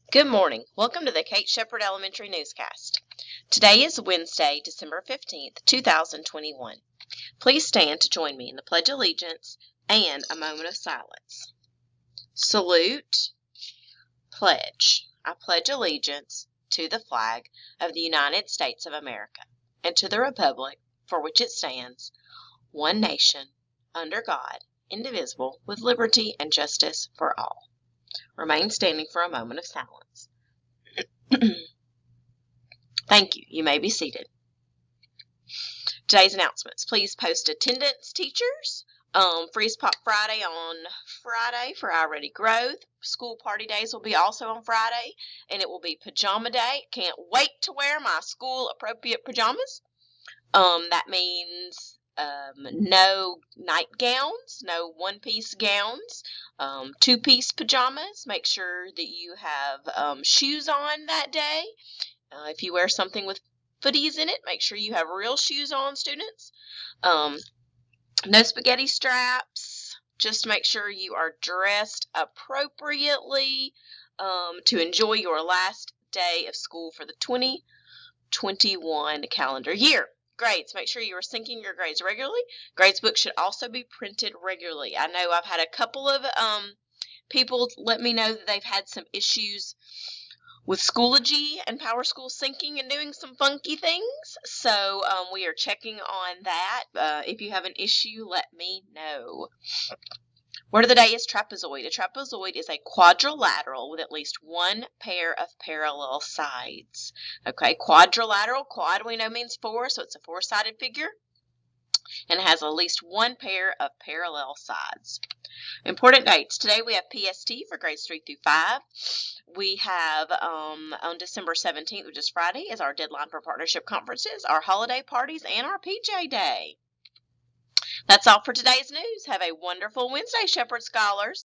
Good morning. Welcome to the Kate Shepherd Elementary Newscast. Today is Wednesday, December 15th, 2021. Please stand to join me in the Pledge of Allegiance and a moment of silence. Salute, pledge. I pledge allegiance to the flag of the United States of America and to the republic for which it stands, one nation, under God, indivisible, with liberty and justice for all. Remain standing for a moment of silence. Thank you. You may be seated. Today's announcements. Please post attendance, teachers. Freeze Pop Friday on Friday for Our Ready Growth. School party days will be also on Friday, and it will be Pajama Day. Can't wait to wear my school-appropriate pajamas. That means no nightgowns, no one-piece gowns, two-piece pajamas. Make sure that you have shoes on that day. If you wear something with footies in it, make sure you have real shoes on, students. No spaghetti straps. Just make sure you are dressed appropriately to enjoy your last day of school for the 2021 calendar year. Grades. Make sure you are syncing your grades regularly. Grades books should also be printed regularly. I know I've had a couple of people let me know that they've had some issues with Schoology and PowerSchool syncing and doing some funky things. So we are checking on that. If you have an issue, let me know. Word of the day is trapezoid. A trapezoid is a quadrilateral with at least one pair of parallel sides. Okay, quadrilateral, quad we know means four, so it's a four-sided figure and has at least one pair of parallel sides. Important dates. Today we have PST for grades 3 through 5. We have on December 17th, which is Friday, is our deadline for partnership conferences, our holiday parties, and our PJ Day. That's all for today's news. Have a wonderful Wednesday, Shepherd Scholars.